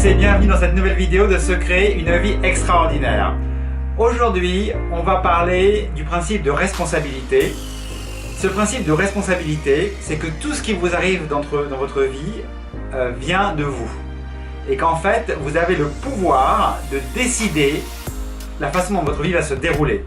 et bienvenue dans cette nouvelle vidéo de Se créer une vie extraordinaire. Aujourd'hui, on va parler du principe de responsabilité. Ce principe de responsabilité, c'est que tout ce qui vous arrive dans votre vie vient de vous. Et qu'en fait, vous avez le pouvoir de décider la façon dont votre vie va se dérouler.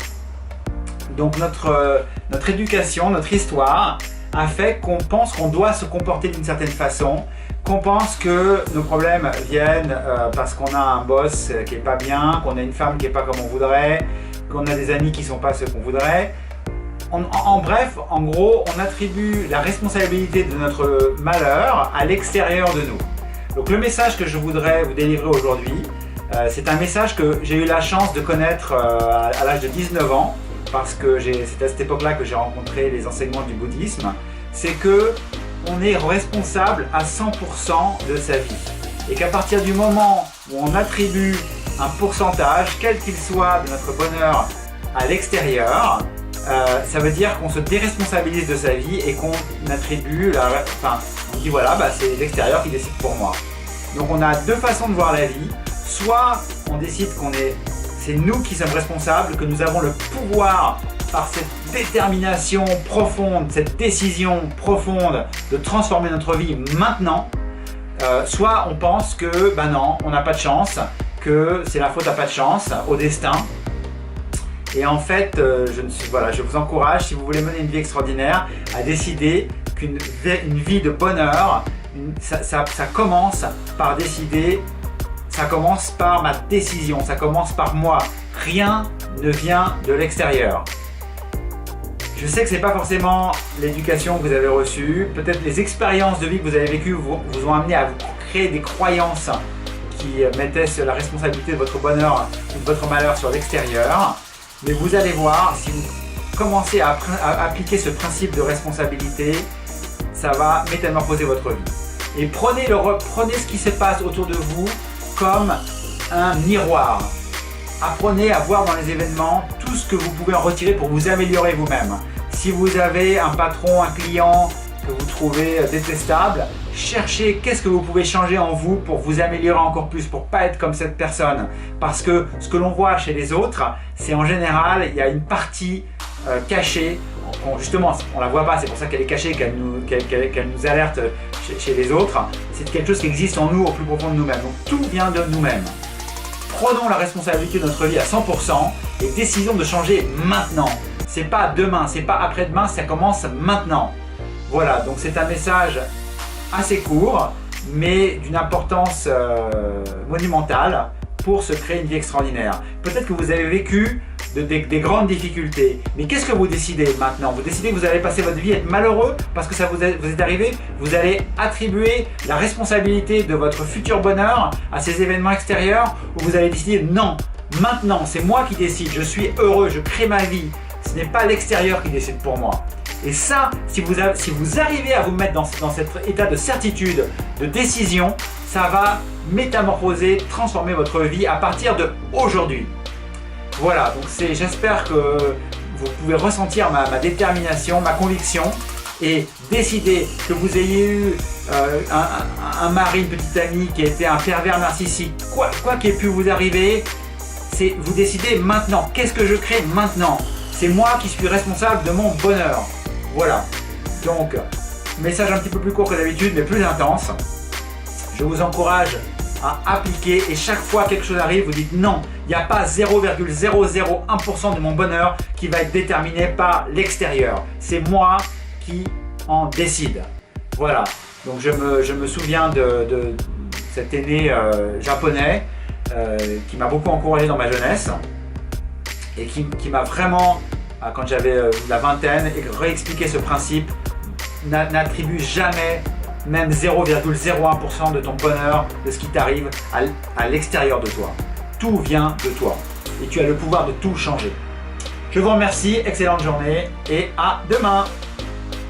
Donc notre éducation, notre histoire a fait qu'on pense qu'on doit se comporter d'une certaine façon, qu'on pense que nos problèmes viennent parce qu'on a un boss qui n'est pas bien, qu'on a une femme qui n'est pas comme on voudrait, qu'on a des amis qui ne sont pas ceux qu'on voudrait. En bref, en gros, on attribue la responsabilité de notre malheur à l'extérieur de nous. Donc le message que je voudrais vous délivrer aujourd'hui, c'est un message que j'ai eu la chance de connaître à l'âge de 19 ans, parce que c'est à cette époque-là que j'ai rencontré les enseignements du bouddhisme, c'est que on est responsable à 100% de sa vie. Et qu'à partir du moment où on attribue un pourcentage, quel qu'il soit, de notre bonheur à l'extérieur, ça veut dire qu'on se déresponsabilise de sa vie et qu'on attribue on dit voilà, c'est l'extérieur qui décide pour moi. Donc on a deux façons de voir la vie. Soit on décide c'est nous qui sommes responsables, que nous avons le pouvoir par cette détermination profonde, cette décision profonde de transformer notre vie maintenant. Soit on pense que non, on n'a pas de chance, que c'est la faute à pas de chance, au destin. Et en fait, je vous encourage, si vous voulez mener une vie extraordinaire, à décider qu'une vie de bonheur, ça commence par décider. Ça commence par ma décision, ça commence par moi. Rien ne vient de l'extérieur. Je sais que ce n'est pas forcément l'éducation que vous avez reçue, peut-être les expériences de vie que vous avez vécues vous ont amené à vous créer des croyances qui mettaient la responsabilité de votre bonheur ou de votre malheur sur l'extérieur. Mais vous allez voir, si vous commencez à appliquer ce principe de responsabilité, ça va métamorphoser votre vie. Et prenez ce qui se passe autour de vous comme un miroir. Apprenez à voir dans les événements tout ce que vous pouvez en retirer pour vous améliorer vous-même. Si vous avez un patron, un client que vous trouvez détestable, cherchez qu'est-ce que vous pouvez changer en vous pour vous améliorer encore plus, pour ne pas être comme cette personne. Parce que ce que l'on voit chez les autres, c'est en général, il y a une partie cachée. Justement, on ne la voit pas, c'est pour ça qu'elle est cachée, qu'elle nous alerte chez les autres. C'est quelque chose qui existe en nous, au plus profond de nous-mêmes. Donc tout vient de nous-mêmes. Prenons la responsabilité de notre vie à 100% et décidons de changer maintenant. C'est pas demain, c'est pas après-demain, ça commence maintenant. Voilà, donc c'est un message assez court, mais d'une importance monumentale pour se créer une vie extraordinaire. Peut-être que vous avez vécu des grandes difficultés, mais qu'est-ce que vous décidez maintenant? Vous décidez que vous allez passer votre vie à être malheureux parce que ça vous est arrivé? Vous allez attribuer la responsabilité de votre futur bonheur à ces événements extérieurs, ou vous allez décider non, maintenant c'est moi qui décide, je suis heureux, je crée ma vie, ce n'est pas l'extérieur qui décide pour moi. Et ça, si vous arrivez à vous mettre dans cet état de certitude, de décision, ça va métamorphoser, transformer votre vie à partir d'aujourd'hui. Voilà, donc j'espère que vous pouvez ressentir ma détermination, ma conviction, et décider que vous ayez eu un mari, une petite amie qui a été un pervers narcissique, quoi qui ait pu vous arriver, c'est vous décidez maintenant. Qu'est-ce que je crée maintenant? C'est moi qui suis responsable de mon bonheur. Voilà, donc message un petit peu plus court que d'habitude, mais plus intense. Je vous encourage à appliquer, et chaque fois quelque chose arrive, vous dites non, il n'y a pas 0,001% de mon bonheur qui va être déterminé par l'extérieur. C'est moi qui en décide. Voilà, donc je me souviens de cet aîné japonais qui m'a beaucoup encouragé dans ma jeunesse et qui m'a vraiment, quand j'avais la vingtaine, réexpliqué ce principe. N'attribue jamais même 0,01% de ton bonheur, de ce qui t'arrive à l'extérieur de toi. Tout vient de toi et tu as le pouvoir de tout changer. Je vous remercie, excellente journée et à demain.